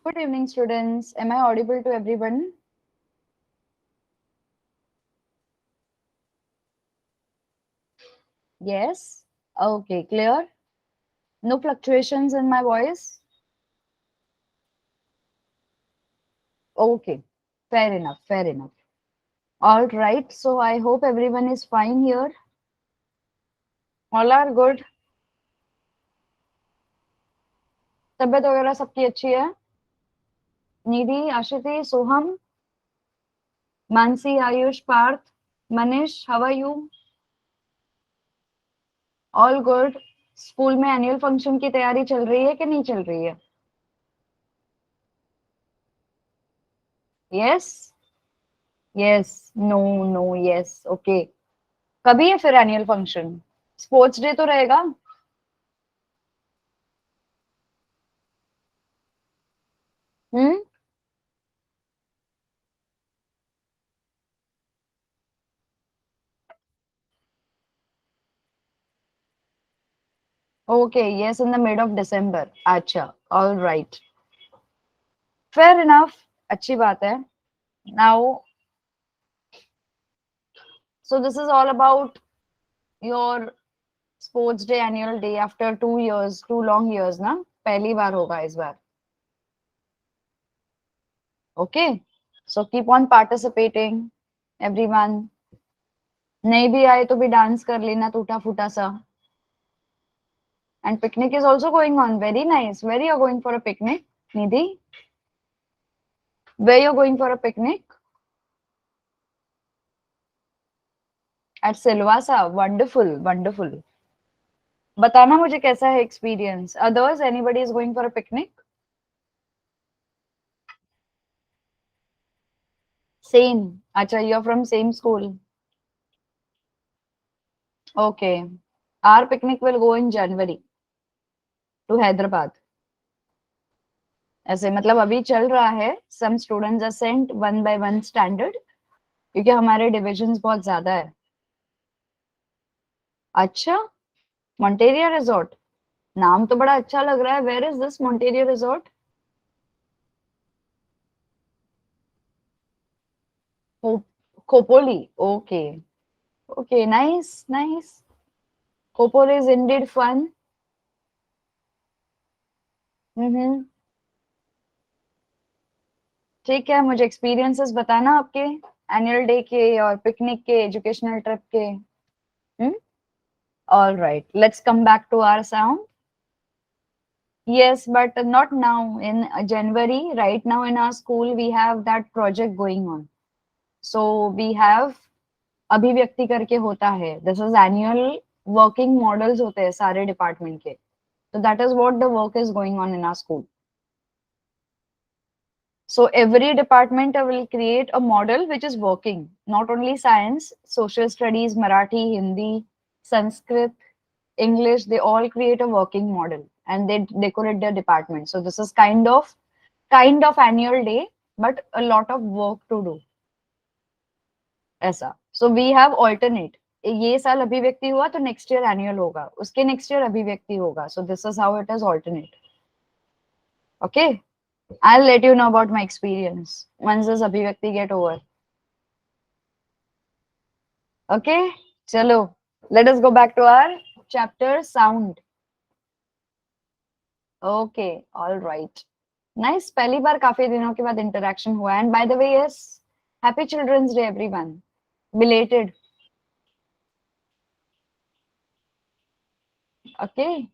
Good evening, students. Am I audible to everyone? Yes. Okay, clear. No fluctuations in my voice. Okay, fair enough, fair enough. All right, so I hope everyone is fine here. All are good. तबीयत वगैरह सबकी अच्छी है? Nidhi, Ashiti, Soham, Mansi, Ayush, Parth, Manish, how are you? All good. School में annual function की तैयारी चल रही है कि नहीं चल रही है? Yes, yes, no, no, yes. Okay. कभी है फिर एनुअल फंक्शन? स्पोर्ट्स डे तो रहेगा? Hmm. Okay, yes, in the mid of December. अच्छा, ऑल राइट, फेयर इनफ. अच्छी बात है. Now, so this is all about your sports day, annual day after 2 years, 2 long years ना. पहली बार होगा इस बार. Okay, so keep on participating everyone. नहीं भी आए तो भी डांस कर लेना टूटा फूटा सा. And picnic is also going on. Very nice. Where you are going for a picnic, Nidhi? Where you are going for a picnic? At Silvassa. Wonderful, wonderful. बताना मुझे कैसा है experience. Others, anybody is going for a picnic? Same. अच्छा, you are from same school. Okay. Our picnic will go in January to Hyderabad. ऐसे मतलब अभी चल रहा है. Some students are sent one by one standard, क्योंकि हमारे डिविजन्स बहुत ज्यादा है. अच्छा, मोंटेरिया रिजॉर्ट. नाम तो बड़ा अच्छा लग रहा है. Where is this Monteria resort? Khopoli. Okay. Okay, nice, nice. Khopoli is indeed fun. Hmm. ठीक है, मुझे एक्सपीरियंसेस बताना आपके एनुअल डे के और पिकनिक के, एजुकेशनल ट्रिप के. Hmm. All right, let's come back to our sound. Yes, but not now. In January, right now in our school, we have that project going on. So we have अभिव्यक्ति करके होता है. This is annual working models होते हैं सारे department के. So that is what the work is going on in our school. So every department will create a model which is working. Not only science, social studies, Marathi, Hindi, Sanskrit, English, they all create a working model and they decorate their department. So this is kind of annual day, but a lot of work to do. ऐसा. So we have alternate. ये साल अभिव्यक्ति हुआ तो next year annual होगा, उसके next year अभिव्यक्ति होगा. So this is how it is alternate. Okay, I'll let you know about my experience once this abhivakti get over. Okay, chalo. Let us go back to our chapter sound. Okay, all right. Nice. पहली बार काफी दिनों के बाद interaction हुआ. And by the way, yes, Happy Children's Day, everyone. Belated. Okay.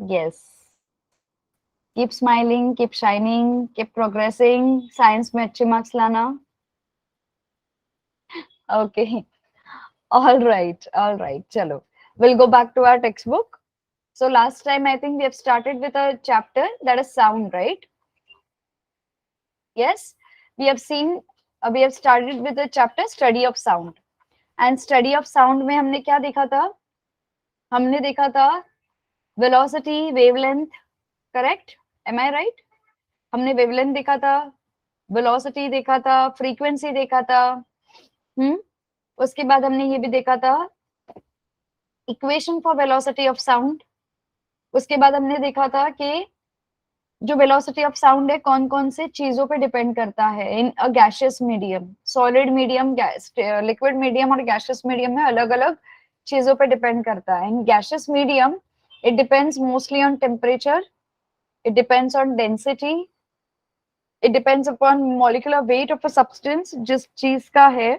Yes. Keep smiling, keep shining, keep progressing. Science में अच्छे marks लाना. Okay. All right. All right. Chalo. We'll go back to our textbook. So last time, I think we have started with a chapter that is sound, right? Yes. We have seen, we have started with the chapter study of sound. And study of sound में हमने क्या देखा था? हमने देखा था velocity, wavelength, correct? Am I right? हमने wavelength देखा था, velocity देखा था, frequency देखा था. उसके बाद हमने ये भी देखा था equation for velocity of sound. उसके बाद हमने देखा था कि जो वेलोसिटी ऑफ साउंड है कौन कौन से चीजों पे डिपेंड करता है in a gaseous medium, solid medium, gas, liquid medium और गैसियस मीडियम में अलग अलग चीजों पे डिपेंड करता है. In gaseous medium it depends mostly on temperature, it depends on density, it depends upon molecular weight of a substance जिस चीज का है.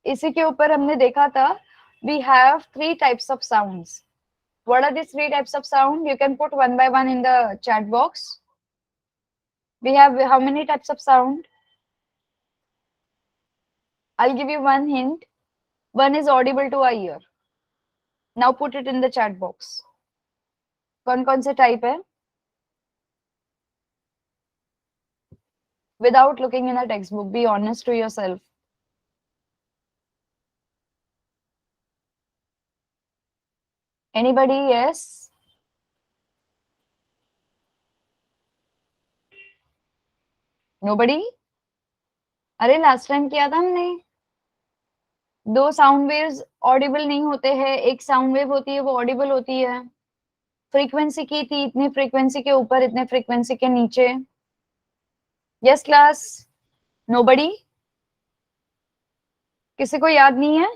इसी के ऊपर हमने देखा था we have three types of sounds. What are these three types of sound? You can put one by one in the chat box. We have how many types of sound? I'll give you one hint. One is audible to our ear. Now put it in the chat box. कौन कौन से type है? Without looking in the textbook, be honest to yourself. Anybody? Yes? Nobody? अरे last time किया था हमने. दो sound waves Audible नहीं होते हैं, एक साउंड वेव होती है वो ऑडिबल होती है. फ्रीक्वेंसी की थी, इतनी फ्रीक्वेंसी के ऊपर, इतने फ्रीक्वेंसी के नीचे. Yes class? नोबडी? किसी को याद नहीं है?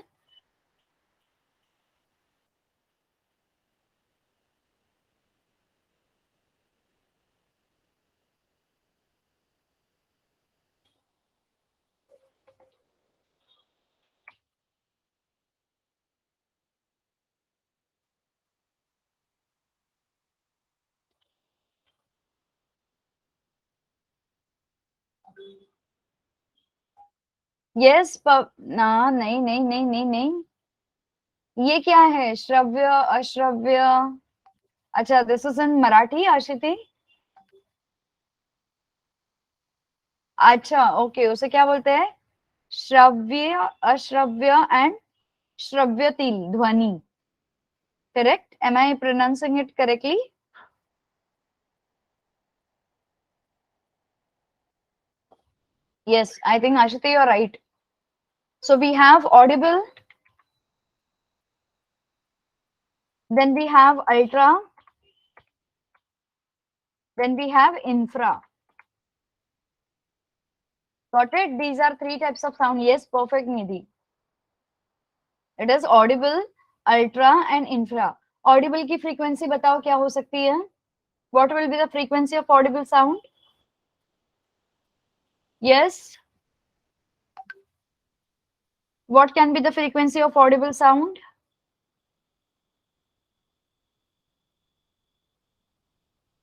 यस ना, नहीं नहीं नहीं नहीं नहीं. ये क्या है? श्रव्य, अश्रव्य. अच्छा, दिस इज इन मराठी आशिति. अच्छा ओके, उसे क्या बोलते हैं? श्रव्य, अश्रव्य एंड श्रव्यतील ध्वनि. Correct? Am I pronouncing it correctly? Yes, I think Ashiti, you're right. So we have audible, then we have ultra, then we have infra. Got it? These are three types of sound. Yes, perfect, Nidhi. It is audible, ultra and infra. Audible की frequency बताओ क्या हो सकती है? What will be the frequency of audible sound? Yes. What can be the frequency of audible sound?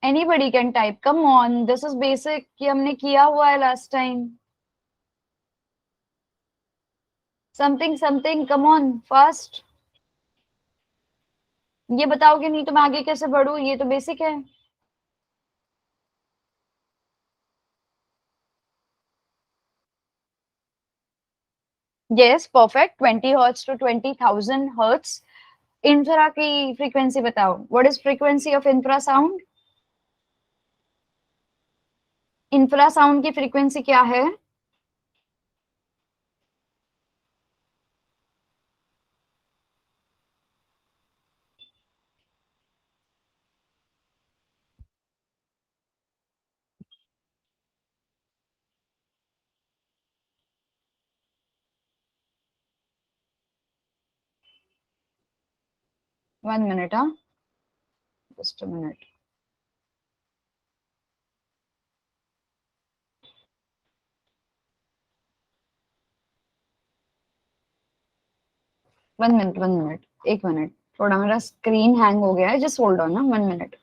Anybody can type. Come on, this is basic. कि हमने किया हुआ है last time. Something, something. Come on, fast. ये बताओगे नहीं तो मैं आगे कैसे बढ़ूं? ये तो बेसिक है. Yes, perfect. 20 hertz to 20,000 hertz. Infra की frequency बताओ. What is frequency of infrasound? Infrasound की frequency क्या है? One minute, huh? Just a minute. One minute, 1 minute. एक मिनट. थोड़ा मेरा स्क्रीन हैंग हो गया है. Just hold on, ना 1 minute.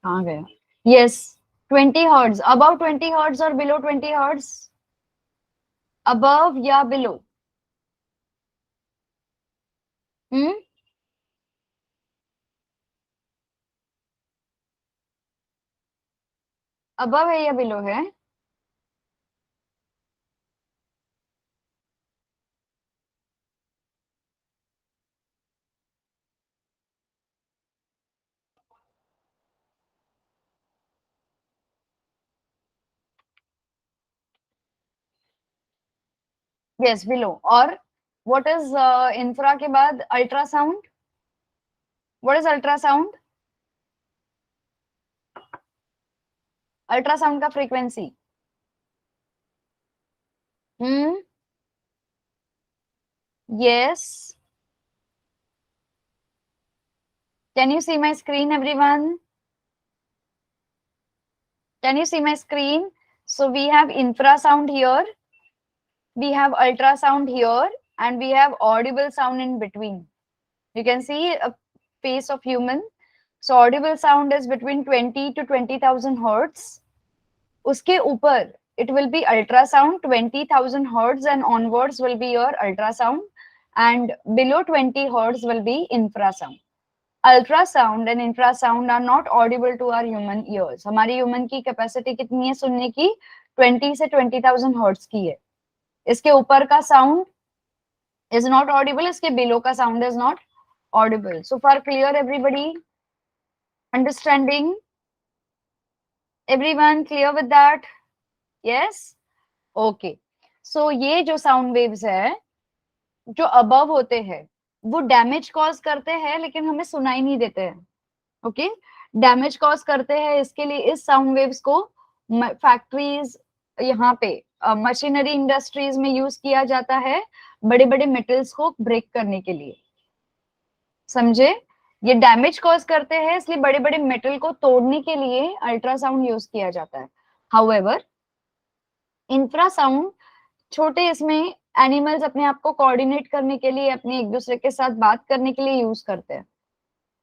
कहाँ गया? Yes, 20 hertz. Above 20 hertz or below 20 hertz? Above या below? Hmm? Above है या below है? Yes, below. और what is infra के बाद ultrasound? What is ultrasound? Ultrasound का frequency? Hmm, yes. Can you see my screen everyone? Can you see my screen? So we have infrasound here, we have ultrasound here, and we have audible sound in between. You can see a face of human. So audible sound is between 20 to 20,000 hertz. Uske upar, it will be ultrasound, 20,000 hertz and onwards will be your ultrasound, and below 20 hertz will be infrasound. Ultrasound and infrasound are not audible to our human ears. हमारी human की capacity कितनी है सुनने की? 20 से 20,000 hertz की है. इसके ऊपर का साउंड इज नॉट ऑडिबल, इसके बिलो का sound is not audible. So for clear everybody, understanding, everyone clear with that? Yes, okay. So ये जो साउंड वेव्स है जो अबव होते हैं वो डैमेज कॉज करते हैं लेकिन हमें सुनाई नहीं देते हैं. ओके, डैमेज कॉज करते हैं. इसके लिए इस साउंड वेव्स को फैक्ट्रीज, यहाँ पे मशीनरी इंडस्ट्रीज में यूज किया जाता है बड़े बड़े मेटल्स को ब्रेक करने के लिए. समझे? ये डैमेज कॉज करते हैं इसलिए बड़े बड़े मेटल को तोड़ने के लिए अल्ट्रासाउंड यूज किया जाता है. हाउएवर इंफ्रासाउंड छोटे, इसमें एनिमल्स अपने आप को कोऑर्डिनेट करने के लिए, अपने एक दूसरे के साथ बात करने के लिए यूज करते हैं.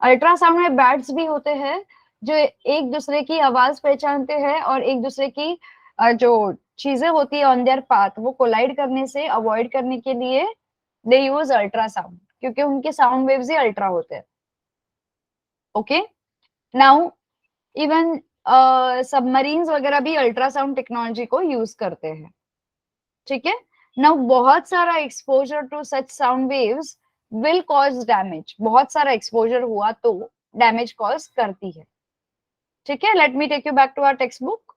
अल्ट्रासाउंड में बैट्स भी होते हैं जो एक दूसरे की आवाज पहचानते हैं और एक दूसरे की जो चीजें होती है ऑन देयर पाथ वो कोलाइड करने से अवॉइड करने के लिए दे यूज अल्ट्रासाउंड, क्योंकि उनके साउंड वेव्स ही अल्ट्रा होते हैं. ओके, नाउ इवन सबमरीन्स वगैरह भी अल्ट्रासाउंड टेक्नोलॉजी को यूज करते हैं. ठीक है, नाउ बहुत सारा exposure to such sound waves will cause damage. बहुत सारा एक्सपोजर हुआ तो डैमेज कॉज करती है. ठीक है, let me take you back to our text book.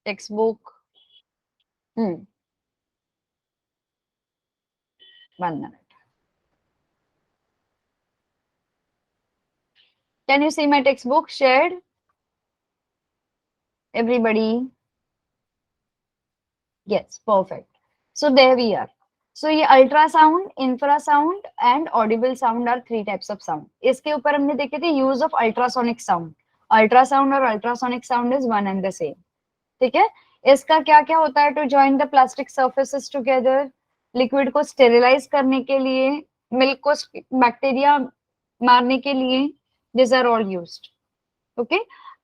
Text book, 1 minute. Can you see my textbook shared? Everybody? Yes, perfect. So there we are. So ये ultrasound, infrasound and audible sound are 3 types of sound. इसके ऊपर हमने देखे थे use of ultrasonic sound. Ultrasound और ultrasonic sound is one and the same. ठीक है, इसका क्या क्या होता है? To join the plastic surfaces together, liquid को स्टेरिलाइज करने के लिए, मिल्क को बैक्टीरिया मारने के लिए, this are all used. Okay,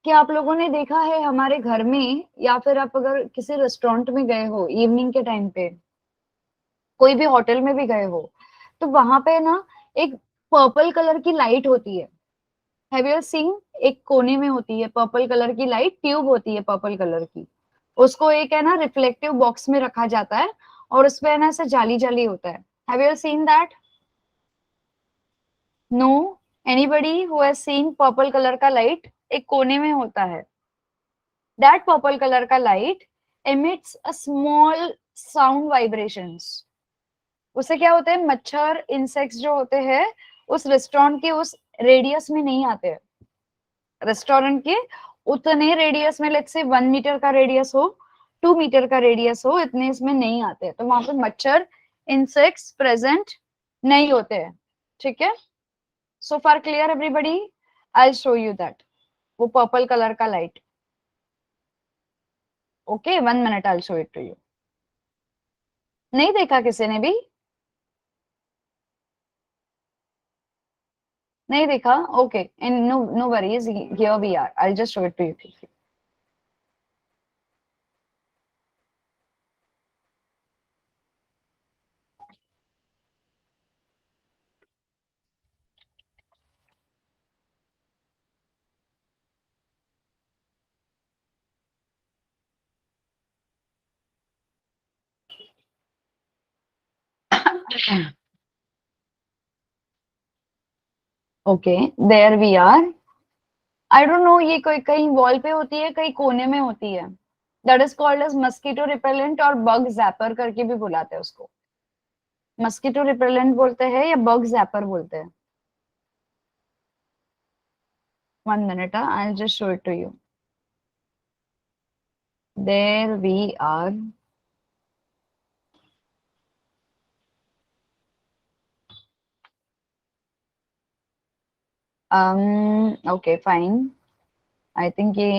क्या आप लोगों ने देखा है हमारे घर में या फिर आप अगर किसी रेस्टोरेंट में गए हो इवनिंग के टाइम पे, कोई भी होटल में भी गए हो, तो वहां पे ना एक पर्पल कलर की लाइट होती है. Have you scene? एक कोने में होती है पर्पल कलर की लाइट, ट्यूब होती है पर्पल कलर की. उसको एक है ना रिफ्लेक्टिव बॉक्स में रखा जाता है और उसपे है ना ऐसा जाली जाली होता है. Have you seen that? No? Anybody who has seen purple colour का लाइट एक कोने में होता है? दैट पर्पल कलर का light emits a small sound vibrations. उससे क्या होता है? मच्छर, इंसेक्ट्स जो होते हैं उस रेस्टोरेंट के उस रेडियस में नहीं आते हैं. रेस्टोरेंट के उतने रेडियस में, लेट्स से 1 मीटर का रेडियस हो, 2 मीटर का रेडियस हो, इतने इसमें नहीं आते. तो वहां पे मच्छर, इंसेक्ट्स प्रेजेंट नहीं होते हैं. ठीक है, so far clear everybody? I show you that. वो पर्पल कलर का light. Okay, 1 minute, I show it to you. नहीं देखा किसी ने भी? नहीं देखा? Okay, and no no worries, here we are. I just show it to you. Okay, there we are. I don't know, ये कोई कहीं वॉल पे होती है, कहीं कोने में होती है. That is called as mosquito repellent और बग जैपर करके भी बुलाते हैं उसको. मस्कीटो रिपेलेंट बोलते हैं या बग जैपर बोलते हैं? 1 minute, I'll just show it to you. There we are. Okay, fine. I think ये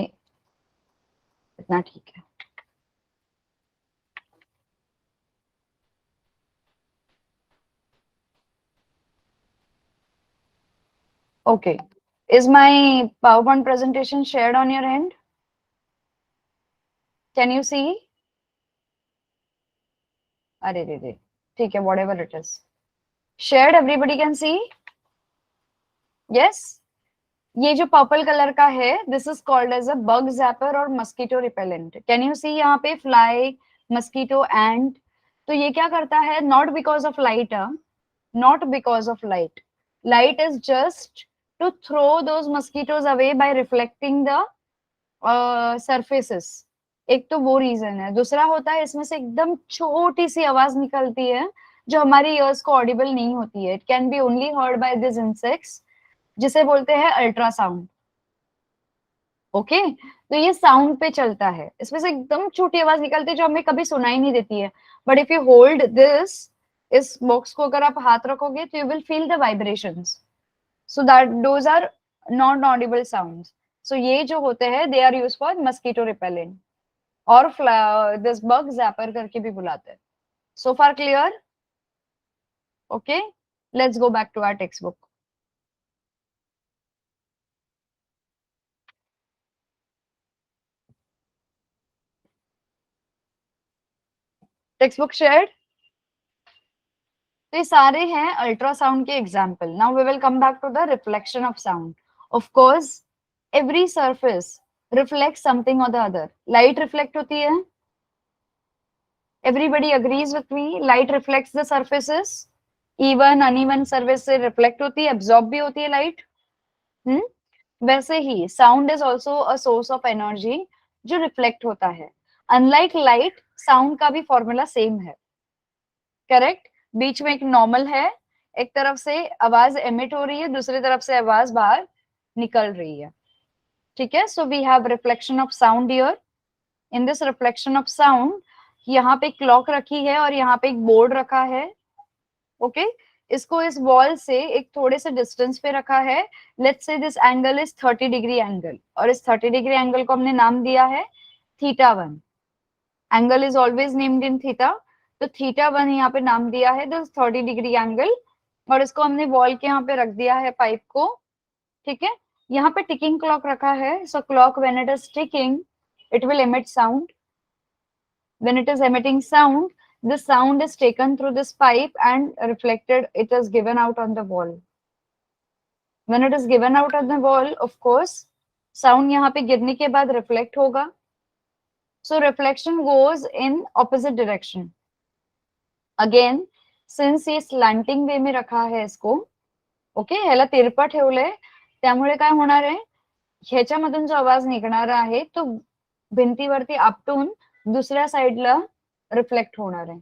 इतना ठीक है. Okay. Is my PowerPoint presentation shared on your end? Can you see? अरे रे रे, ठीक है, whatever it is. Shared, everybody can see? Yes? ये जो पर्पल कलर का है, this is called as a bug zapper और mosquito repellent. Can you see यहाँ पे फ्लाई, मस्कीटो, एंड. तो ये क्या करता है? Not because of light, not because of light. Light is just to throw those mosquitoes away by reflecting the surfaces. एक तो वो रीजन है. दूसरा होता है इसमें से एकदम छोटी सी आवाज निकलती है जो हमारी ईयर्स को ऑडिबल नहीं होती है. It can be only heard by this insects, जिसे बोलते हैं अल्ट्रासाउंड. ओके, तो ये साउंड पे चलता है. इसमें से एकदम छोटी आवाज निकलती है जो हमें कभी सुनाई नहीं देती है. But if you hold this, इस बॉक्स को अगर आप हाथ रखोगे तो you will feel the vibrations. So that those are non audible sounds. So ये जो होते हैं they are use for mosquito repellent और दिस बग जैपर करके भी बुलाते हैं. So far clear? Okay, let's go back to our text book. Text book shared. तो ये सारे हैं अल्ट्रासाउंड के example. Now we will come back to the reflection of sound. Of course every surface reflect something और the other. Light reflect होती है. Everybody agrees with me, light reflects the surfaces. Even uneven surface से reflect होती है, absorb भी होती है light. वैसे ही sound is also a source of energy जो रिफ्लेक्ट होता है. अनलाइक लाइट, साउंड का भी फॉर्मूला सेम है. करेक्ट. बीच में एक नॉर्मल है, एक तरफ से आवाज एमिट हो रही है, दूसरी तरफ से आवाज बाहर निकल रही है. ठीक है. So we have reflection of sound here. In this reflection of sound, यहाँ पे क्लॉक रखी है और यहाँ पे एक बोर्ड रखा है. ओके इसको इस वॉल से एक थोड़े से डिस्टेंस पे रखा है. Let's say this angle is 30 degree angle, और इस 30 डिग्री एंगल को हमने नाम दिया है θ1. Angle is always named in theta. तो θ1 यहाँ पे नाम दिया है दिस 30 डिग्री एंगल, और इसको हमने वॉल के यहाँ पे रख दिया है पाइप को. ठीक है. यहाँ पे टिकिंग क्लॉक रखा है. So clock when it is ticking it will emit sound. When it is emitting sound, the sound is taken through this pipe and reflected. It is given out on the wall. When it is given out on the wall, of course, sound यहाँ पे गिरने के बाद reflect होगा. So reflection goes in opposite direction. Again, since ये slanting way में रखा है इसको, ओके ह्याला तिरपा ठेवलंय, त्यामुळे काय होणार आहे, ह्याच्यामधून जो आवाज निघणार आहे तो भिंतीवरती आपटून दुसऱ्या साइडला रिफ्लेक्ट होणार आहे.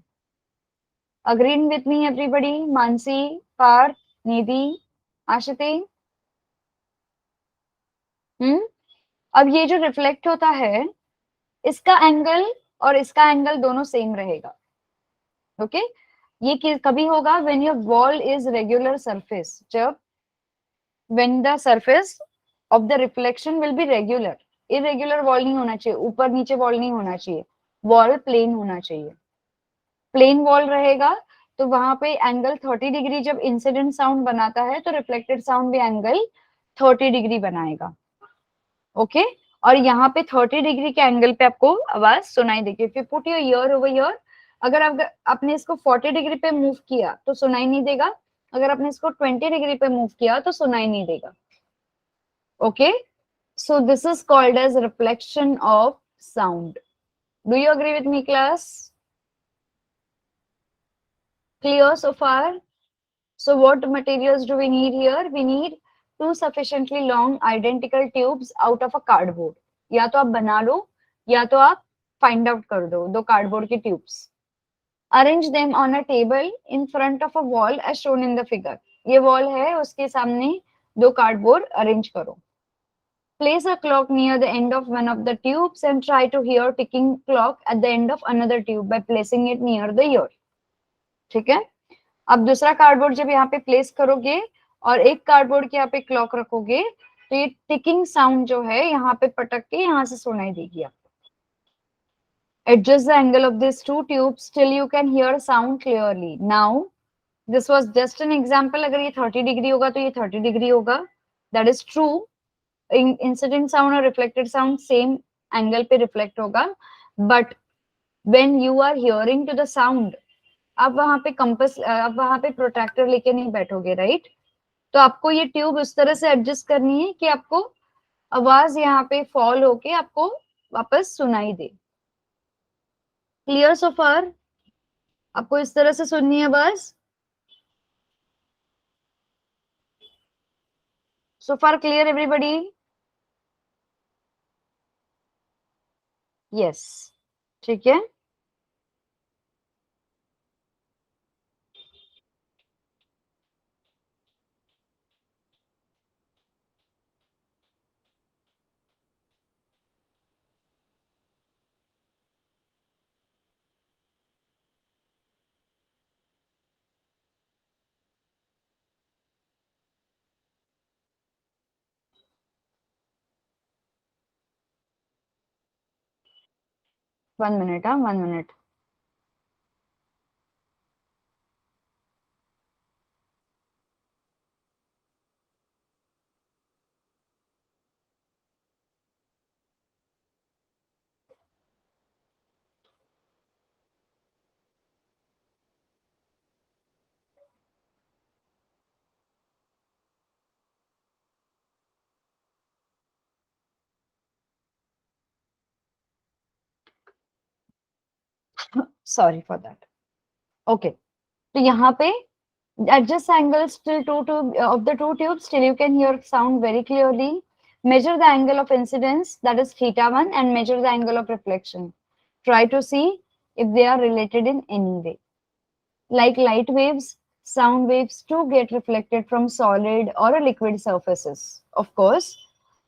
Agreeing with me everybody? Mansi, Parth, Nidhi, Ashiti. अब ये जो रिफ्लेक्ट होता है, इसका एंगल और इसका एंगल दोनों सेम रहेगा. ओके ये कभी होगा when your wall is regular surface. जब when the surface of the reflection will be regular. Irregular wall नहीं होना चाहिए, ऊपर नीचे वॉल नहीं होना चाहिए, वॉल प्लेन होना चाहिए. प्लेन वॉल रहेगा तो वहां पे एंगल 30 डिग्री जब इंसिडेंट साउंड बनाता है तो रिफ्लेक्टेड साउंड भी एंगल 30 डिग्री बनाएगा. ओके और यहाँ पे 30 डिग्री के एंगल पे आपको आवाज सुनाई देगी. If you put your year over here, अगर आपने इसको 40 डिग्री पे मूव किया तो सुनाई नहीं देगा. अगर आपने इसको 20 डिग्री पे मूव किया तो सुनाई नहीं देगा. Okay so this is called as reflection of sound. Do you agree with me, class? Clear so far? So what materials do we need here? We need two sufficiently long identical tubes out of a cardboard. या तो आप बना लो या तो आप find out कर दो 2 cardboard की tubes. Arrange them on a table in front of a wall as shown in the figure. ये वॉल है, उसके सामने दो कार्डबोर्ड अरेंज करो. Place a clock near the end of one of the tubes and try to hear ticking clock at the end of another tube by placing it near the ear. ठीक है. अब दूसरा cardboard जब यहाँ पे place करोगे और एक कार्डबोर्ड के यहाँ पे क्लॉक रखोगे तो ये टिकिंग साउंड जो है यहाँ पे पटक के यहाँ से सुनाई देगी आपको. Adjust the angle of these two tubes till you can hear sound clearly. Now, this was just an example. अगर ये 30 डिग्री होगा तो ये 30 डिग्री होगा. That is true. Incident sound और reflected sound same angle पे reflect होगा. But when you are hearing to the sound, आप वहां पे कंपास, आप वहां पे प्रोट्रैक्टर लेके नहीं बैठोगे, राइट? तो आपको ये ट्यूब उस तरह से एडजस्ट करनी है कि आपको आवाज यहाँ पे फॉल होके आपको वापस सुनाई दे. क्लियर सो फार? आपको इस तरह से सुननी है बस. सो फार क्लियर एवरीबॉडी? यस, ठीक है. वन मिनट, हाँ 1 minute. Sorry for that. Okay, तो यहाँ पे adjust angles till of the two tubes till you can hear sound very clearly. Measure the angle of incidence, that is theta1, and measure the angle of reflection. Try to see if they are related in any way. Like light waves, sound waves too get reflected from solid or a liquid surfaces. Of course,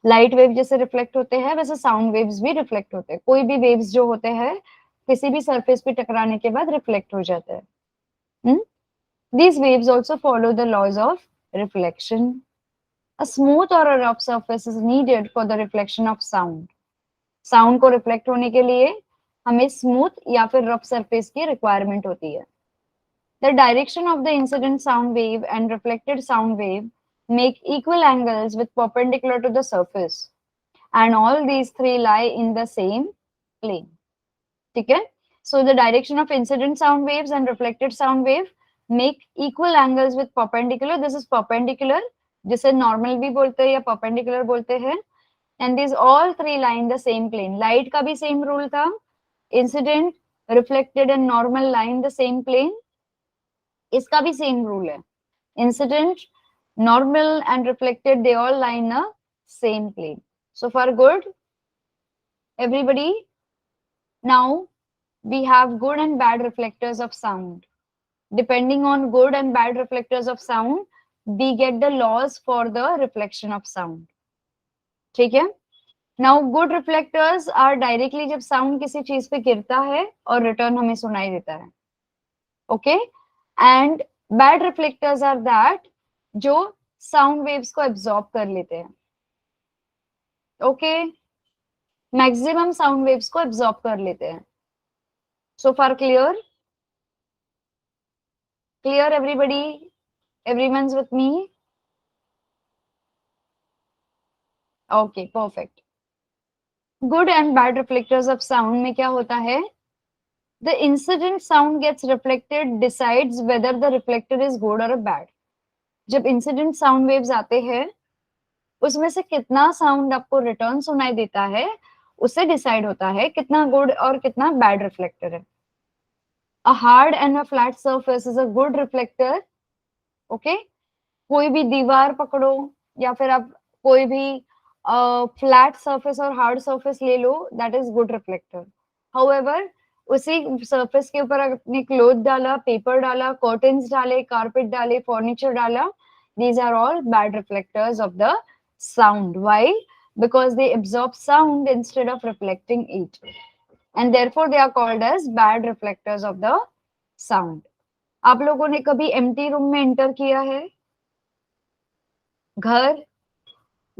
light wave जैसे reflect होते हैं वैसे sound waves भी reflect होते हैं. कोई भी waves जो होते हैं किसी भी सरफेस पे टकराने के बाद रिफ्लेक्ट हो जाते हैं. These waves also follow the laws of reflection. A smooth or a rough surface is needed for the reflection of sound. Sound को reflect होने के लिए हमें smooth या फिर rough surface की requirement होती है. The direction of the incident sound wave and reflected sound wave make equal angles with perpendicular to the surface, and all these three lie in the same plane. ठीक है? So the direction of incident sound waves and reflected sound wave make equal angles with perpendicular. This is perpendicular, जिसे normal भी बोलते हैं या perpendicular बोलते हैं. And these all three lie in the same plane. Light का भी same rule था. Incident, reflected and normal lie in the same plane. इसका भी same rule है. Incident, normal and reflected, they all lie in a same plane. So far good, everybody? Now we have good and bad reflectors of sound. Depending on good and bad reflectors of sound, we get the laws for the reflection of sound. ठीक है? Now good reflectors are directly जब sound किसी चीज पे गिरता है और return हमें सुनाई देता है. Okay? And bad reflectors are that जो sound waves को absorb कर लेते हैं. Okay? Maximum sound waves को absorb कर लेते हैं. So far clear? Clear everybody? Everyone's with me? Okay, perfect. Good and bad reflectors of sound में क्या होता है? The incident sound gets reflected decides whether the reflector is good or bad. जब incident sound waves आते हैं उसमें से कितना sound आपको return सुनाई देता है उससे decide होता है कितना good और कितना bad reflector है. A hard and a flat surface is a good reflector. Okay? कोई भी दीवार पकड़ो या फिर आप कोई भी फ्लैट सरफेस और हार्ड सरफेस ले लो, that is good reflector. However उसी सरफेस के ऊपर आपने क्लोथ डाला, पेपर डाला, कर्टन्स डाले, कारपेट डाले, फर्नीचर डाला, these are all bad reflectors of the sound. Why? Because they absorb sound instead of reflecting it, and therefore they are called as bad reflectors of the sound. आप लोगों ने कभी empty room में enter किया है?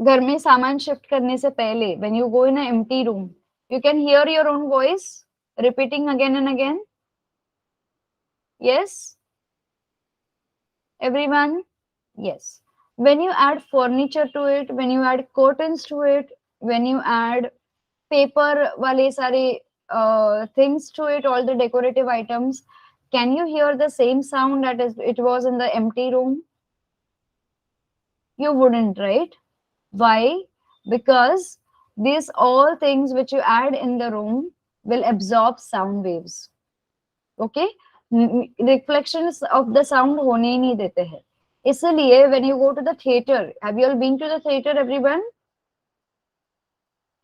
घर में सामान शिफ्ट करने से पहले, when you go in an empty room, you can hear your own voice repeating again and again. Yes, everyone. Yes, when you add furniture to it, when you add curtains to it, when you add paper wale sare things to it, all the decorative items, can you hear the same sound that is it was in the empty room? You wouldn't, right? Why? Because these all things which you add in the room will absorb sound waves. Okay? Reflections of the sound होने ही नहीं देते हैं. इसलिए when you go to the theater, have you all been to the theater, everyone?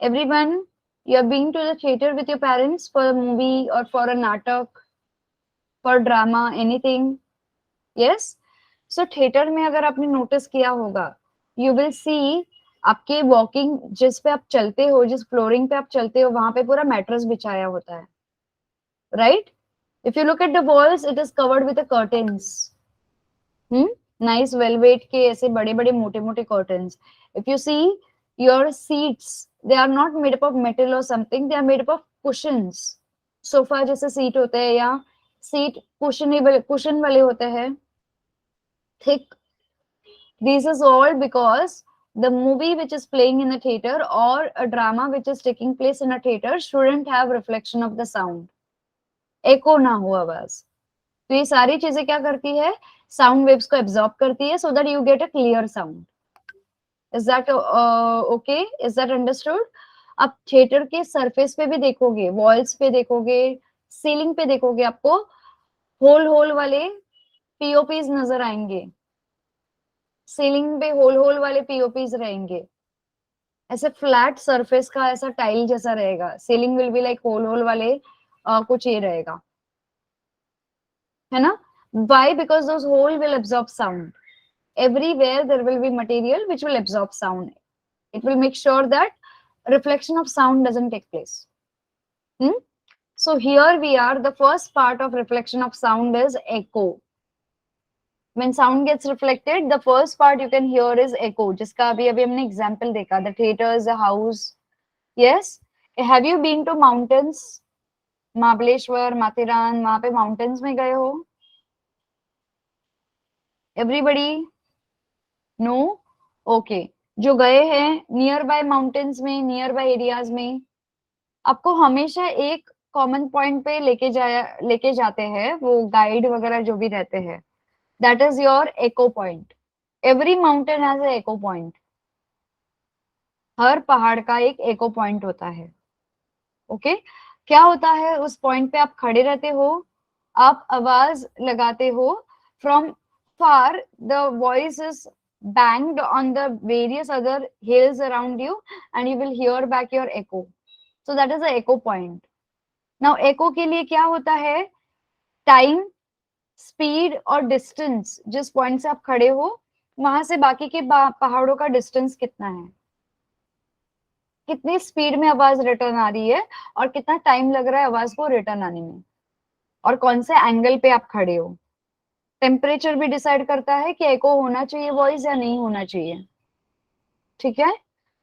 Everyone, you have been to the theater with your parents for a movie or for a natak, for drama, anything? Yes? So theater में अगर आपने notice किया होगा, you will see आपके walking जिस पे आप चलते हो, जिस फ्लोरिंग पे आप चलते हो, वहां पे पूरा मैट्रेस बिछाया होता है, right? If you look at the walls, it is covered with curtains, nice velvet के ऐसे बड़े बड़े मोटे मोटे curtains. If you see your seats, they are not made up of metal और something, they are made up of cushions. Sofa जैसे seat होते हैं या सीट कुशन वाले होते हैं, thick. This is all because the movie which is playing in a theater or a drama which is taking place in a theater shouldn't have reflection of the sound. Echo ना हो आवाज. तो ये सारी चीजें क्या करती है? Sound waves को absorb करती है so that you get a clear sound. Is that okay? Is that understood? आप थिएटर के सरफेस पे भी देखोगे, वॉल्स पे देखोगे, सीलिंग पे देखोगे, आपको होल होल वाले पीओपीज नजर आएंगे. सीलिंग पे होल होल वाले पीओपीज रहेंगे. ऐसे फ्लैट सरफेस का ऐसा टाइल जैसा रहेगा. Ceiling will be like hole hole वाले कुछ ये रहेगा, है ना? Why? Because those hole will absorb sound. Everywhere there will be material which will absorb sound. It will make sure that reflection of sound doesn't take place. So here we are. The first part of reflection of sound is echo. When sound gets reflected, the first part you can hear is echo, जिसका अभी हमने example देखा. The theater is a house. Yes. Have you been to mountains? Mahabaleshwar, Matheran, वहां पे mountains में गए हो? Everybody? No? Okay. जो गए हैं नियर बाय माउंटेन्स में, नियर बाय एरियाज में, आपको हमेशा एक कॉमन पॉइंट पे लेके जाते हैं वो गाइड वगैरह जो भी रहते हैं. That is your echo point. Every mountain has a echo point. हर पहाड़ का एक एको पॉइंट होता है. ओके. क्या होता है उस पॉइंट पे? आप खड़े रहते हो, आप आवाज लगाते हो. From far the voice is banged on the various other hills around you and you will hear back your echo. So that is the echo point. Now echo के लिए क्या होता है? टाइम, स्पीड और डिस्टेंस. जिस point से आप खड़े हो वहां से बाकी के पहाड़ों का डिस्टेंस कितना है, कितनी स्पीड में आवाज रिटर्न आ रही है और कितना टाइम लग रहा है आवाज को रिटर्न आने में, और कौन से एंगल पे आप खड़े हो. टेम्परेचर भी डिसाइड करता है कि एको होना चाहिए वॉइस या नहीं होना चाहिए. ठीक है?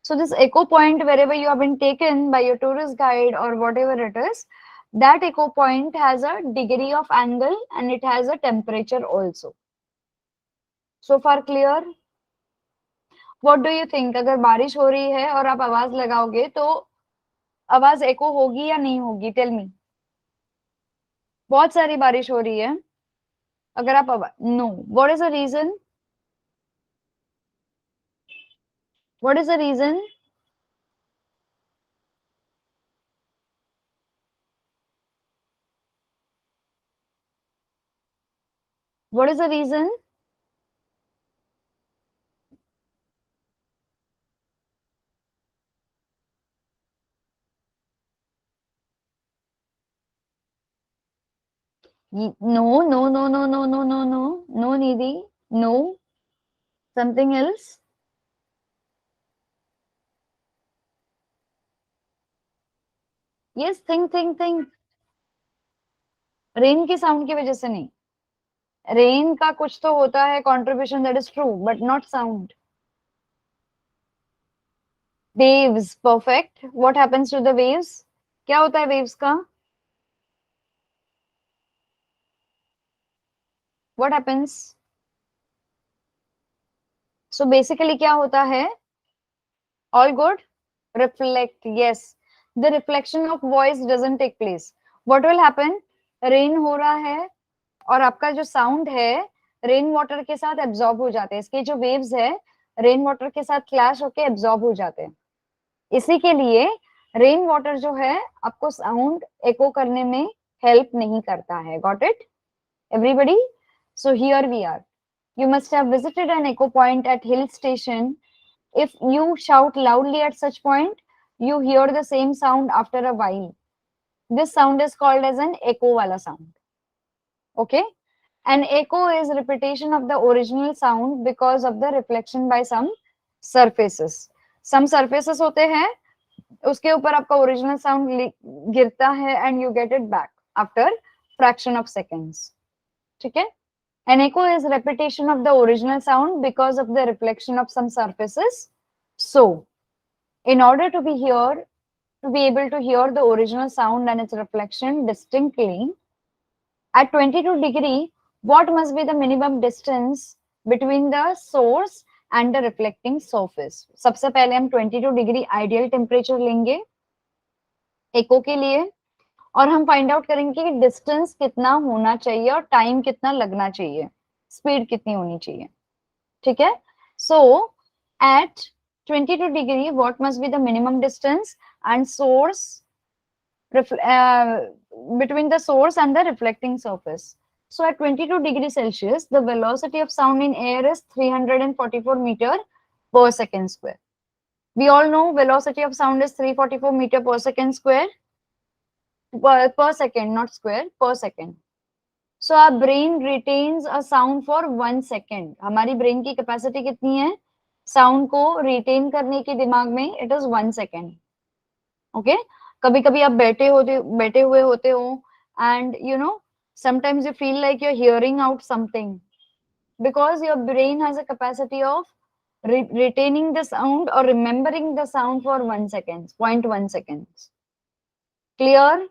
So this echo point, wherever you have been taken by your tourist guide or whatever it is, that echo point has a degree of angle and it has a temperature also. So far clear? What do you think? अगर बारिश हो रही है और आप आवाज लगाओगे तो आवाज एको होगी या नहीं होगी? Tell me. बहुत सारी बारिश हो रही है, अगर आप no. What is the reason? What is the reason? What is the reason? No, no, no, no, no, no, no, no, no, Nidhi. No, something else. Yes, think. Rain के sound की वजह से नहीं, रेन का कुछ तो होता है contribution, that is true, but not sound. Waves, perfect. What happens to the waves? क्या होता है वेव्स का? What happens? सो बेसिकली क्या होता है? All good. Reflect, yes. The reflection of voice doesn't take place. What will happen? Rain हो रहा है और आपका जो साउंड है रेन वाटर के साथ एब्जॉर्ब हो जाते हैं, इसके जो वेव्स है रेन वाटर के साथ क्लैश होके एब्जॉर्ब हो जाते हैं. इसी के लिए रेन वाटर जो है आपको साउंड एको करने में हेल्प नहीं करता है. Got it everybody? So here we are. You must have visited an echo point at hill station. If you shout loudly at such point, you hear the same sound after a while. This sound is called as an echo wala sound. Okay? An echo is repetition of the original sound because of the reflection by some surfaces. Some surfaces होते हैं, उसके ऊपर आपका original sound गिरता है and you get it back after fraction of seconds. ठीक है? An echo is repetition of the original sound because of the reflection of some surfaces. So, in order to be able to hear the original sound and its reflection distinctly, at 22 degree, what must be the minimum distance between the source and the reflecting surface? सबसे पहले हम 22 degree ideal temperature लेंगे एको के लिए और हम find out करेंगे कि डिस्टेंस कितना होना चाहिए और टाइम कितना लगना चाहिए, स्पीड कितनी होनी चाहिए. ठीक है? So at 22 degree what must be the minimum distance and source between the source and the reflecting surface? So at 22 degrees Celsius, the velocity of sound in air is 344 meter per second square. We all know velocity of sound is 344 meter per second square. Per second, not square, per second. So our brain retains a sound for 1 second. हमारी brain की capacity कितनी है sound को retain करने की दिमाग में? It is 1 second. Okay? कभी कभी आप बैठे हुए होते हो and you know sometimes you feel like you're hearing out something because your brain has a capacity of retaining the sound or remembering the sound for 1 second, 0.1 seconds. Clear?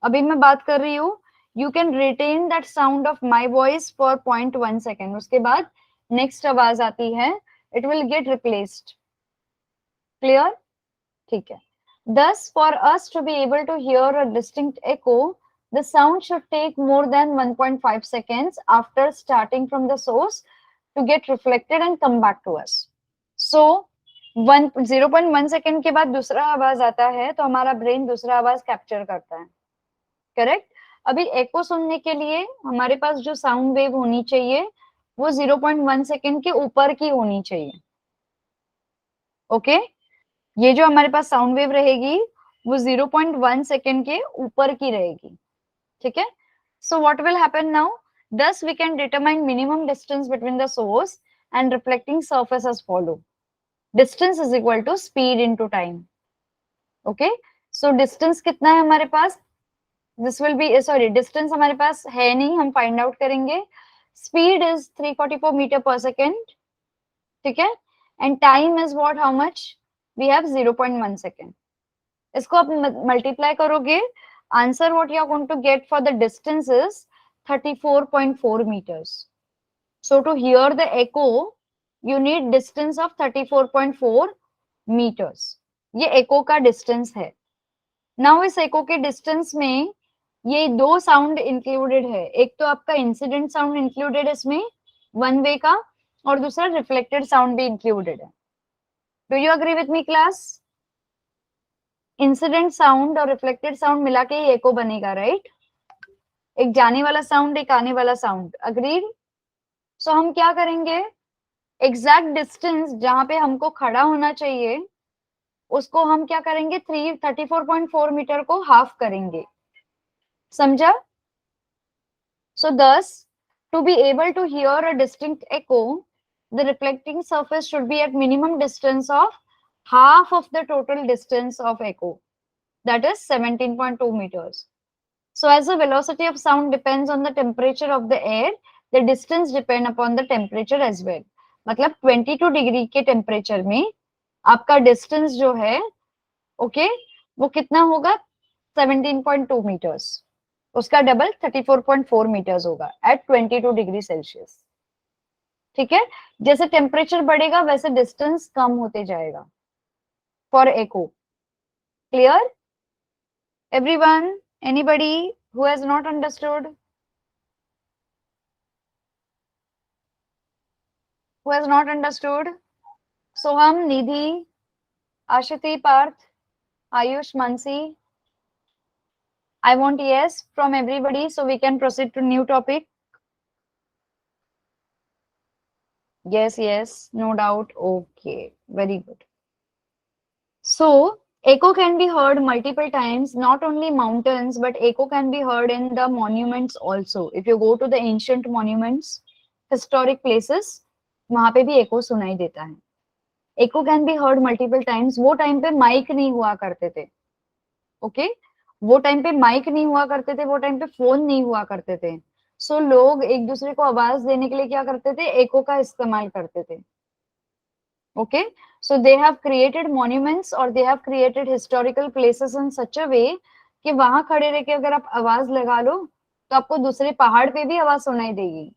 अभी मैं बात कर रही हूँ, you can retain that sound of my voice for 0.1 second. उसके बाद next आवाज आती है, it will get replaced. Clear? ठीक है. Thus, for us to be able to hear a distinct echo, the sound should take more than 1.5 seconds after starting from the source to get reflected and come back to us. So, 0.1 second के बाद दूसरा आवाज आता है तो हमारा brain दूसरा आवाज कैप्चर करता है. करेक्ट? अभी एको सुनने के लिए हमारे पास जो साउंड वेव होनी चाहिए वो 0.1 सेकेंड के ऊपर की होनी चाहिए. ओके? ये जो हमारे पास साउंड वेव रहेगी वो 0.1 सेकेंड के ऊपर की रहेगी. ठीक है? So what will happen now? Thus we can determine minimum distance between the source and reflecting surface as follow. Distance is equal to speed into time. Okay? So distance कितना है हमारे पास? This will be sorry, distance हमारे पास है नहीं, हम find out करेंगे. Speed is 344 metre per second. ठीक है? And time is what, how much? We have 0.1 second. इसको आप मल्टीप्लाई करोगे, answer what you are going to get for the distance is 34.4 meters. So to hear the echo you need distance of 34.4 meters. ये echo का distance है. Now इस echo के distance में ये दो साउंड इंक्लूडेड है. एक तो आपका इंसिडेंट साउंड इंक्लूडेड इसमें वन वे का और दूसरा रिफ्लेक्टेड साउंड भी इंक्लूडेड है. Do you agree with me class? Incident sound और रिफ्लेक्टेड साउंड मिला के ही एको बनेगा, राइट? एक जाने वाला साउंड, एक आने वाला साउंड. अग्रीड? सो हम क्या करेंगे, एग्जैक्ट डिस्टेंस जहां पे हमको खड़ा होना चाहिए उसको हम क्या करेंगे, 34.4 मीटर को हाफ करेंगे. समझा? So thus, to be able to hear a distinct echo, the reflecting surface should be at minimum distance of half of the total distance of echo, that is 17.2 meters. So as the velocity of sound depends on the temperature of the air, the distance depend upon the temperature as well. मतलब 22 degree के temperature में आपका distance जो है okay वो कितना होगा 17.2 metres, उसका डबल 34.4 मीटर्स होगा एट 22 डिग्री सेल्सियस। ठीक है, जैसे टेम्परेचर बढ़ेगा वैसे डिस्टेंस कम होते जाएगा for echo. Clear everyone? Anybody who has not understood? Who has not understood? Soham, Nidhi, Ashati, Parth, Ayush, Mansi. I want yes from everybody so we can proceed to new topic. Yes, yes, no doubt. Okay, very good. So, echo can be heard multiple times, not only mountains, but echo can be heard in the monuments also. If you go to the ancient monuments, historic places, वहां पे भी echo सुनाई देता है। Echo can be heard multiple times. वो time पे mic नहीं हुआ करते थे, ओके वो टाइम पे माइक नहीं हुआ करते थे, वो टाइम पे फोन नहीं हुआ करते थे। सो लोग एक दूसरे को आवाज देने के लिए क्या करते थे, echo का इस्तेमाल करते थे। okay so they have created monuments or they have created historical places in such a way कि वहां खड़े रह के अगर आप आवाज लगा लो तो आपको दूसरे पहाड़ पे भी आवाज सुनाई देगी,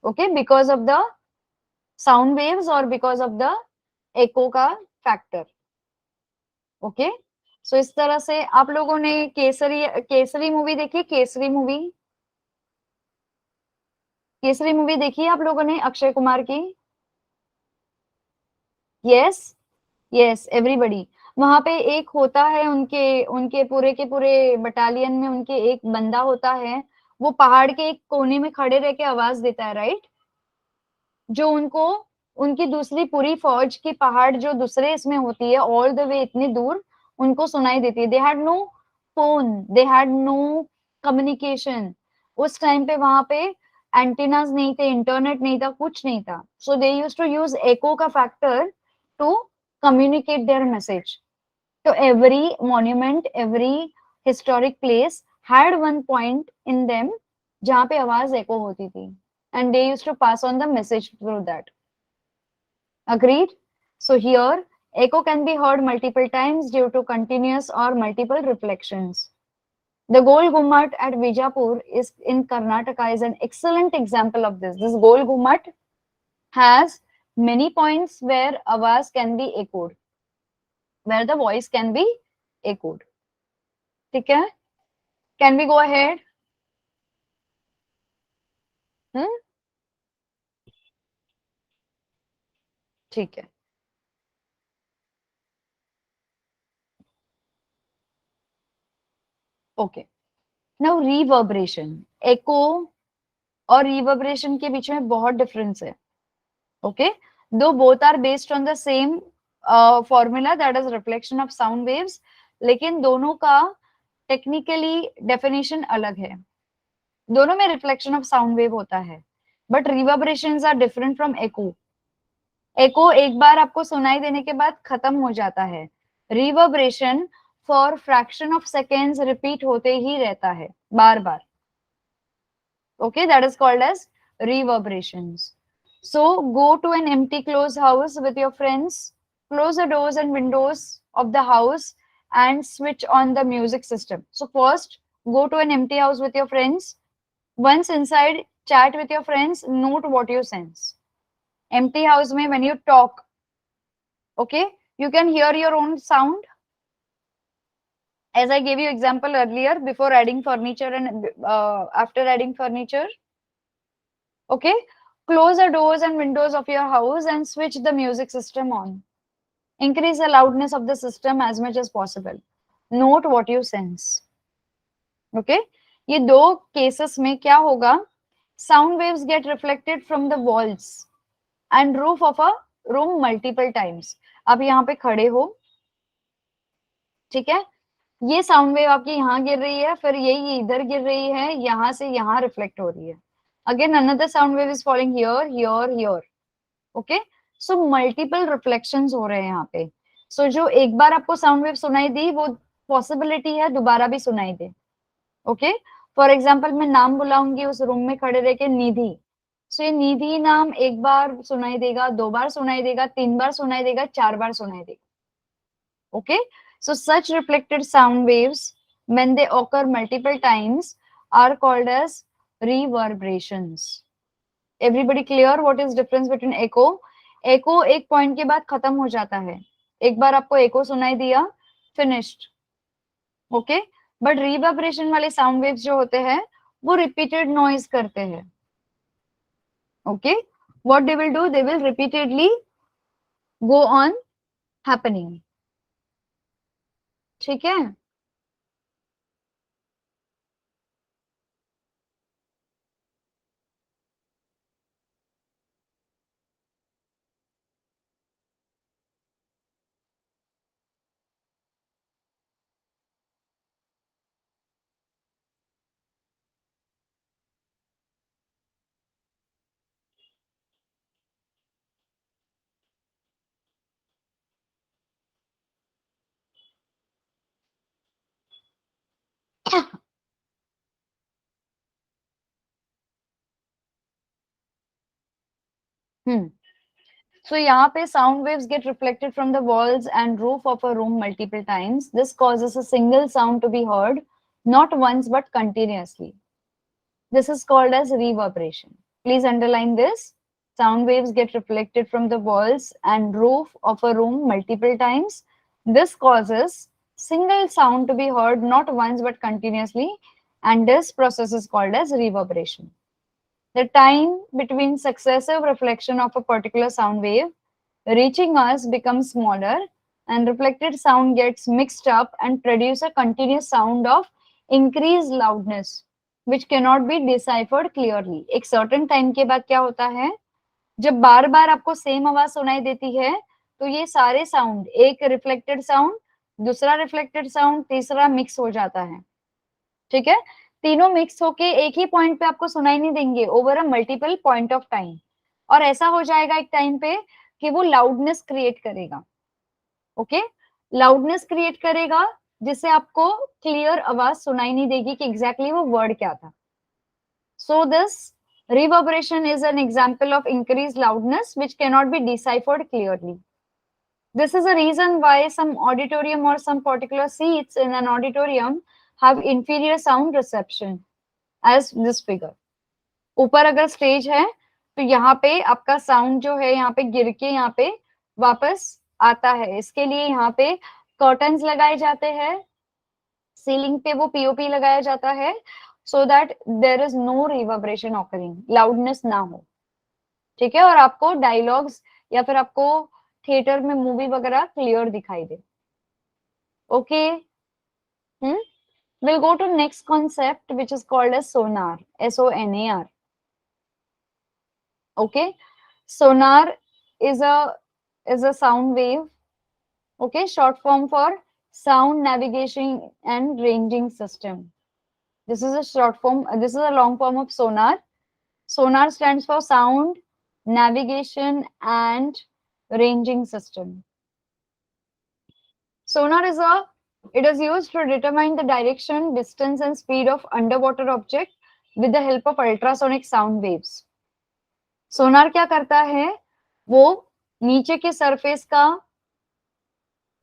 okay because of the sound waves और बिकॉज ऑफ द एको का फैक्टर। ओके सो इस तरह से आप लोगों ने केसरी केसरी मूवी देखी, केसरी मूवी, केसरी मूवी देखी है आप लोगों ने अक्षय कुमार की? Yes yes everybody. वहां पे एक होता है उनके उनके पूरे के पूरे बटालियन में उनके एक बंदा होता है, वो पहाड़ के एक कोने में खड़े रह के आवाज देता है, राइट? जो उनको उनकी दूसरी पूरी फौज की पहाड़ जो दूसरे इसमें होती है ऑल द वे इतनी दूर उनको सुनाई देती है। They had no phone, they had no communication. उस टाइम पे वहां पे एंटीनास नहीं थे, इंटरनेट नहीं था, कुछ नहीं था। So they used to use echo का factor to communicate their message. So every monument, every historic place had one point in them जहाँ पे आवाज echo होती थी, and they used to pass on the message through that. Agreed? So here, echo can be heard multiple times due to continuous or multiple reflections. The Gol Gumat at Vijapur is in Karnataka is an excellent example of this. This Gol Gumat has many points where आवाज can be echoed, where the voice can be echoed. ठीक है? Can we go ahead? ठीक है। Okay now reverberation, एको और reverberation के बीच में बहुत difference है। ओके दो both are based on the same formula that is reflection of sound waves, लेकिन दोनों का टेक्निकली डेफिनेशन अलग है। दोनों में रिफ्लेक्शन ऑफ साउंड वेव होता है, बट रिवर्बरेशंस आर डिफरेंट फ्रॉम एको। एको एक बार आपको सुनाई देने के बाद खत्म हो जाता है, reverberation for fraction of seconds repeat होते ही रहता है बार बार। Okay that is called as reverberations. So go to an empty closed house with your friends, close the doors and windows of the house and switch on the music system. So first go to an empty house with your friends. Once inside, chat with your friends, note what you sense. Empty house mein when you talk, okay, you can hear your own sound. As I gave you example earlier, before adding furniture and after adding furniture. Okay, close the doors and windows of your house and switch the music system on. Increase the loudness of the system as much as possible. Note what you sense. Okay, ये दो cases में क्या होगा, sound waves get reflected from the walls and roof of a room multiple times. आप यहाँ पे खड़े हो, ठीक है, ये साउंड वेव आपकी यहाँ गिर रही है, फिर यही इधर गिर रही है, यहाँ से यहाँ रिफ्लेक्ट हो रही है. Again another sound wave is falling here here here. Okay, so multiple reflections हो रहे हैं यहाँ पे. सो जो एक बार आपको साउंड वेव सुनाई दी, वो पॉसिबिलिटी है दोबारा भी सुनाई दे. ओके, फॉर एग्जाम्पल मैं नाम बुलाऊंगी उस रूम में खड़े रह के, निधि. सो ये निधि नाम एक बार सुनाई देगा, दो बार सुनाई देगा, तीन बार सुनाई देगा, चार बार सुनाई देगा. Okay, so such reflected sound waves, when they occur multiple times, are called as reverberations. Everybody clear what is difference between echo? Echo एक point के बाद खत्म हो जाता है. एक बार आपको echo सुनाई दिया, finished. Okay, but reverberation वाले sound waves जो होते हैं, वो repeated noise करते हैं. Okay, what they will do? They will repeatedly go on happening. ठीक है? हम्म. So यहाँ पे sound waves get reflected from the walls and roof of a room multiple times. This causes a single sound to be heard, not once but continuously. This is called as reverberation. Please underline this. Sound waves get reflected from the walls and roof of a room multiple times. This causes single sound to be heard not once but continuously, and this process is called as reverberation. The time between successive reflection of a particular sound wave reaching us becomes smaller, and reflected sound gets mixed up and produce a continuous sound of increased loudness which cannot be deciphered clearly. एक certain time के बाद क्या होता है, जब बार बार आपको same आवाज सुनाई देती है, तो ये सारे साउंड, एक रिफ्लेक्टेड साउंड, दूसरा रिफ्लेक्टेड साउंड, तीसरा मिक्स हो जाता है. ठीक है, तीनों मिक्स होके एक ही पॉइंट पे आपको सुनाई नहीं देंगे over a multiple point of time. और ऐसा हो जाएगा एक टाइम पे कि वो लाउडनेस क्रिएट करेगा. ओके, लाउडनेस क्रिएट करेगा जिससे आपको क्लियर आवाज सुनाई नहीं देगी कि एग्जैक्टली वो वर्ड क्या था. So this reverberation is an example of increased loudness which cannot be deciphered clearly. This is a reason why some auditorium or some particular seats in an auditorium have inferior sound reception as this figure. ऊपर अगर stage है तो यहाँ पे आपका sound जो है यहाँ पे गिर के यहाँ पे वापस आता है. इसके लिए यहाँ पे कर्टन्स लगाए जाते हैं, सीलिंग पे वो पीओपी लगाया जाता है, so that there is no reverberation occurring, loudness ना हो. ठीक है, और आपको डायलॉग्स या फिर आपको थिएटर में मूवी वगैरह क्लियर दिखाई दे. Okay, we'll go to next concept which is called as sonar. SONAR. Okay, sonar is a sound wave. Okay, short form for sound navigation and ranging system. This is a short form, this is a long form of sonar. Sonar stands for sound navigation and ranging system. Sonar is a, it is used to determine the direction, distance and speed of underwater object with the help of ultrasonic sound waves. सोनार क्या करता है, वो नीचे के surface का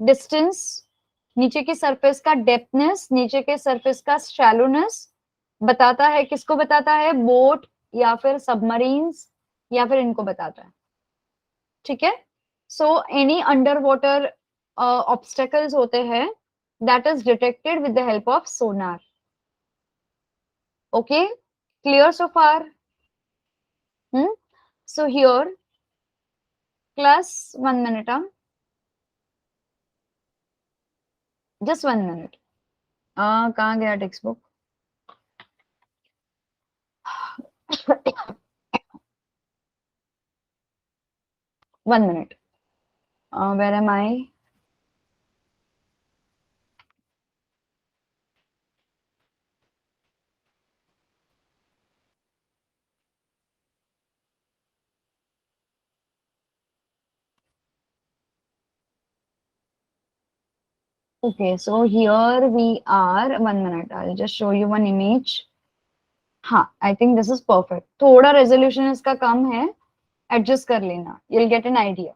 distance, नीचे के surface का डेप्थनेस, नीचे के सरफेस का शैलोनेस बताता है. किसको बताता है, बोट या फिर सबमरीन्स या फिर इनको बताता है. ठीक है, so any under water obstacles होते हैं, that is detected with the help of Sonar. Okay, clear so far? So here class 1 minute, just 1 minute. कहाँ गया text book? 1 minute. Where am I? Okay, so here we are. 1 minute, I'll just show you one image. हाँ, I think this is perfect. थोड़ा resolution इसका कम है, adjust कर लेना. You'll get an idea.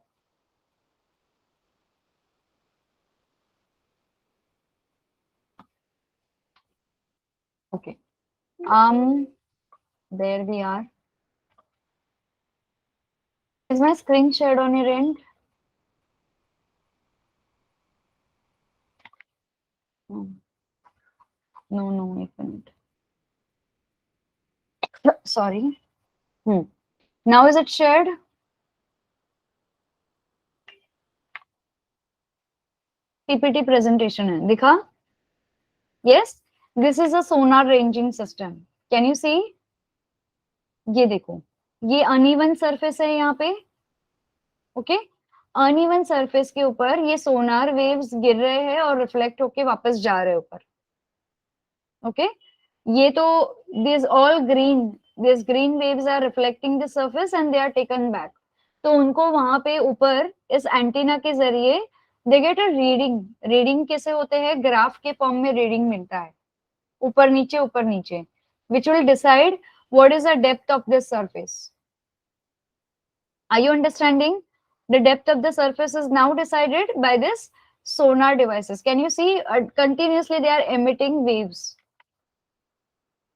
Okay. There we are. Is my screen shared on your end? No, no, एक minute. Sorry. Now is it shared? PPT presentation है, दिखा? Yes. This is a sonar ranging system. Can you see? ये देखो, ये uneven surface है यहाँ पे. Okay, uneven surface के ऊपर ये सोनार वेव्स गिर रहे हैं और रिफ्लेक्ट होके वापस जा रहे हैं ऊपर. ओके, ये तो this all green, this green waves are reflecting the surface and they are taken back. तो उनको वहां पे ऊपर इस एंटीना के जरिए they get a reading. Reading कैसे होते हैं? ग्राफ के फॉर्म में रीडिंग मिलता है, ऊपर नीचे, which will decide what is the depth of this surface. Are you understanding? The depth of the surface is now decided by this sonar devices. Can you see? Continuously they are emitting waves.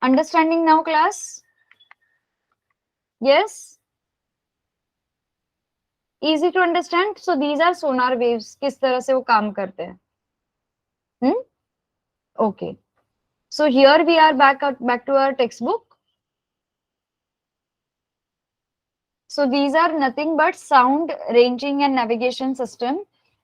Understanding now, class? Yes? Easy to understand? So these are sonar waves. किस तरह से वो काम करते हैं? Okay. So here we are back to our textbook. So these are nothing but sound ranging and navigation system.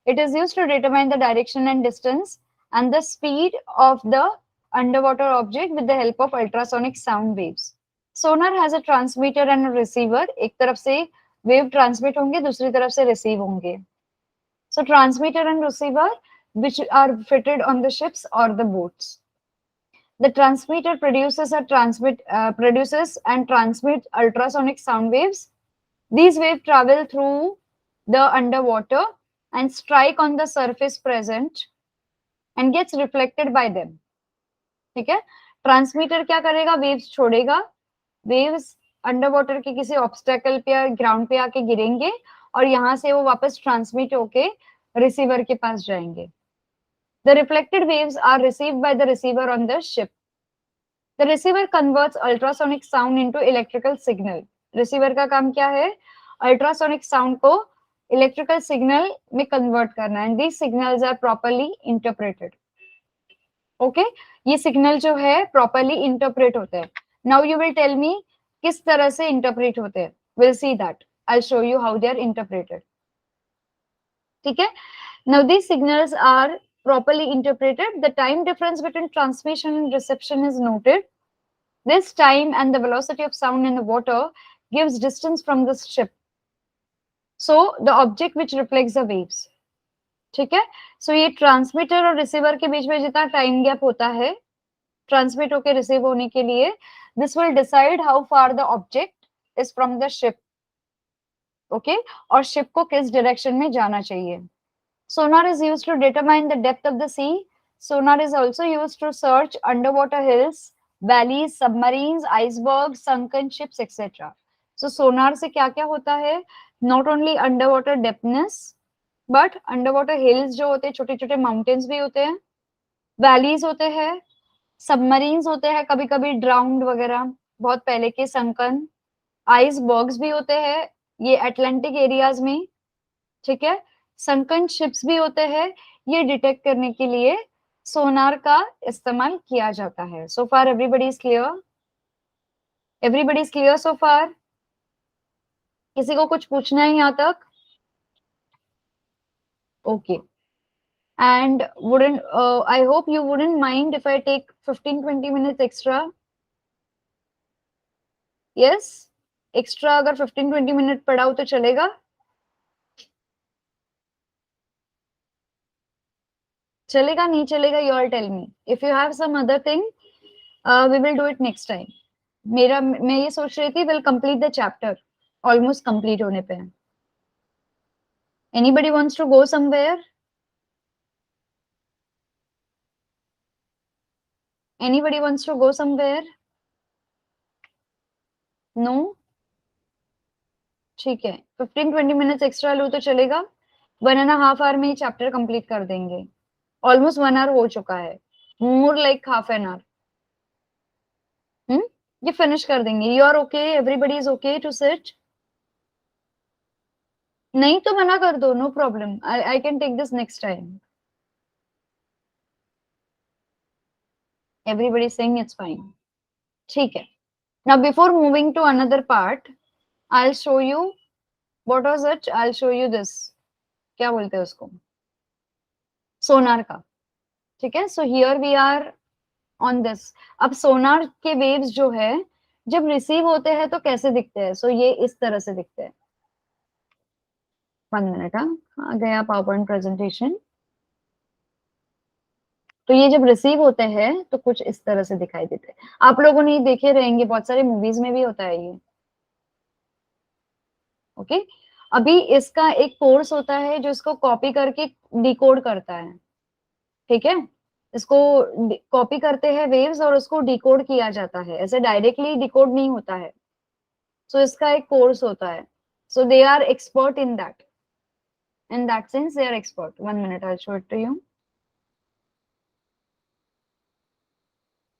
It is used to determine the direction and distance and the speed of the underwater object with the help of ultrasonic sound waves. Sonar has a transmitter and a receiver. एक तरफ से wave transmit होंगे, दूसरी तरफ से receive होंगे. So transmitter and receiver which are fitted on the ships or the boats. The transmitter produces and transmits ultrasonic sound waves. These waves travel through the underwater and strike on the surface present and gets reflected by them. ठीक है, transmitter क्या करेगा? Waves छोड़ेगा, waves underwater के किसी obstacle पे या ground पे आके गिरेंगे और यहाँ से वो वापस ट्रांसमिट होके रिसीवर के पास जाएंगे. The reflected waves are received by the receiver on the ship. The receiver converts ultrasonic sound into electrical signal. Receiver का काम क्या है? अल्ट्रासोनिक साउंड को इलेक्ट्रिकल सिग्नल में कन्वर्ट करना. And these signals are properly interpreted. Okay, ये signal जो है प्रॉपर्ली इंटरप्रेट होते हैं. Now you will tell me किस तरह से इंटरप्रेट होते हैं. Will see that. I show you how they are interpreted. ठीक है, now these signals are properly interpreted. The time difference between transmission and reception is noted. This time and the velocity of sound in the water gives distance from the ship. So the object which reflects the waves. ठीक है, so ये transmitter और receiver के बीच में जितना time gap होता है transmit होकर रिसीव होने के लिए, this will decide how far the object is from the ship. Okay, और शिप को किस डायरेक्शन में जाना चाहिए. Sonar is used to determine the depth of the sea. Sonar is also used to search underwater hills, valleys, submarines, icebergs, sunken ships, etc. So sonar से क्या क्या होता है? Not only underwater depthness, but underwater hills जो होते हैं, छोटे छोटे mountains भी होते हैं, valleys होते हैं, submarines होते हैं, कभी कभी drowned वगैरह, बहुत पहले के sunken, icebergs भी होते हैं, ये Atlantic areas में. ठीक है, संकन शिप्स भी होते हैं. ये डिटेक्ट करने के लिए सोनार का इस्तेमाल किया जाता है. So far everybody is clear? Everybody is clear so far? किसी को कुछ पूछना है यहाँ तक? Okay, and wouldn't I hope you wouldn't mind if I take 15-20 minutes extra. Yes, extra अगर 15-20 मिनट पढ़ाओ तो चलेगा? चलेगा नहीं चलेगा? You all tell me. If you have some other thing we will do it next time. मैं ये सोच रही थी will complete the chapter, almost complete होने पे है. Anybody wants to go somewhere? Anybody wants to go somewhere? No? ठीक है, 15-20 मिनट्स एक्स्ट्रा लो तो चलेगा। 1.5 आवर में ही चैप्टर कंप्लीट कर देंगे। ऑलमोस्ट 1 आवर हो चुका है, more like half an hour. ये फिनिश कर देंगे। You are okay? Everybody is okay to sit? नहीं तो मना कर दो, no problem, I can take this next time. Everybody saying it's fine, ठीक है। Now before moving to another part, I will show you what was it. I will show you this, क्या बोलते हैं उसको, सोनार का। ठीक है, so here we are on this. अब सोनार के वेव्स जो है जब रिसीव होते हैं तो कैसे दिखते हैं? सो ये इस तरह से दिखते हैं। 1 मिनट, आ गया पावर पॉइंट प्रेजेंटेशन। तो ये जब रिसीव होते हैं तो कुछ इस तरह से दिखाई देते हैं। आप लोगों ने देखे रहेंगे, बहुत सारे मूवीज में भी होता है ये। ओके, अभी इसका एक कोर्स होता है जो इसको कॉपी करके डिकोड करता है। ठीक है, इसको कॉपी करते हैं वेव्स और उसको डिकोड किया जाता है, ऐसे डायरेक्टली डिकोड नहीं होता है। सो इसका एक कोर्स होता है। So they are expert in that, in that sense they are expert. 1 minute, I'll show it to you.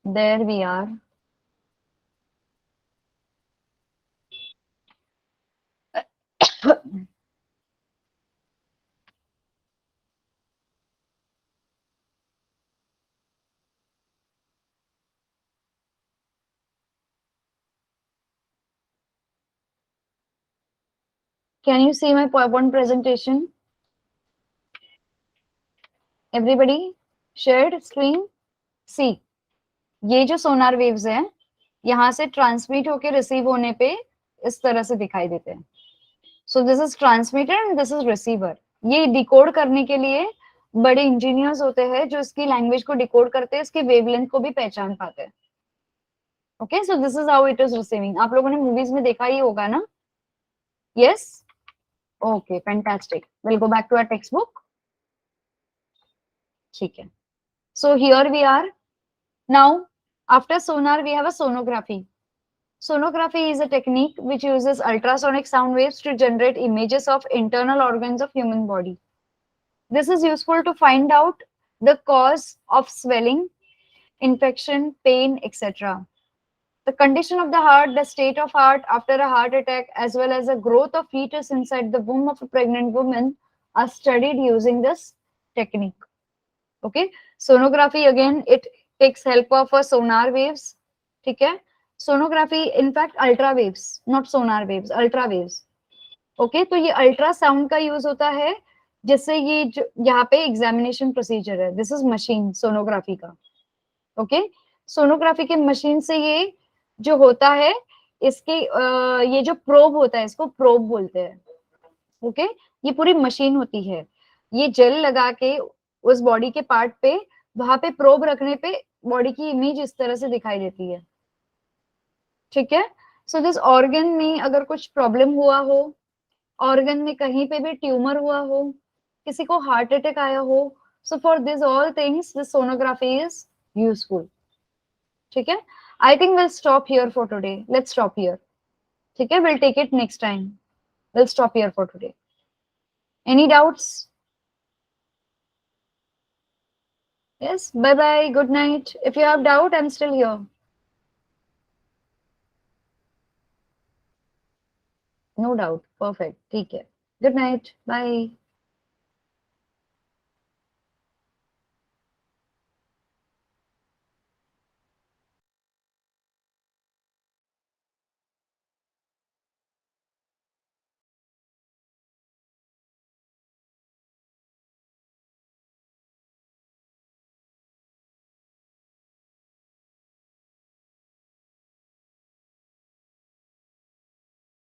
There we are. Can you see my PowerPoint presentation? Everybody shared screen? See, ये जो सोनार waves हैं यहाँ से transmit होके receive होने पे इस तरह से दिखाई देते हैं। सो this is transmitter and this is receiver. ये डिकोड करने के लिए बड़े इंजीनियर्स होते हैं जो इसकी लैंग्वेज को डिकोड करते हैं, इसकी वेवलेंथ को भी पहचान पाते हैं। Okay, so this is how it is receiving. आप लोगों ने मूवीज में देखा ही होगा ना? Yes, okay, fantastic. Will go back to our text book. ठीक है, so here we are now. After sonar we have a sonography. Sonography is a technique which uses ultrasonic sound waves to generate images of internal organs of human body. This is useful to find out the cause of swelling, infection, pain, etc. The condition of the heart, the state of heart after a heart attack, as well as the growth of fetus inside the womb of a pregnant woman are studied using this technique. Okay, sonography again, it takes help of a sonar waves. ठीक है, sonography in fact ultra waves, not sonar waves, ultra waves. Okay, तो ये ultrasound का use होता है जिससे ये जो यहाँ पे एग्जामिनेशन प्रोसीजर है, दिस इज मशीन सोनोग्राफी का। ओके, सोनोग्राफी के मशीन से ये जो होता है, इसके ये जो प्रोब होता है इसको प्रोब बोलते हैं। ओके, ये पूरी मशीन होती है, ये जेल लगा के उस बॉडी के पार्ट पे, वहां पे प्रोब रखने पे बॉडी की इमेज इस तरह से दिखाई देती है। ठीक है, सो दिस ऑर्गन में अगर कुछ प्रॉब्लम हुआ हो, ऑर्गन में कहीं पे भी ट्यूमर हुआ हो, किसी को हार्ट अटैक आया हो, so for this all things this sonography is useful. ठीक है, I think will stop here for today, let's stop here. ठीक है, will take it next time, will stop here for today. Any doubts? Yes, bye bye, good night. If you have doubt, I'm still here. No doubt, perfect, ठीक है, good night, bye.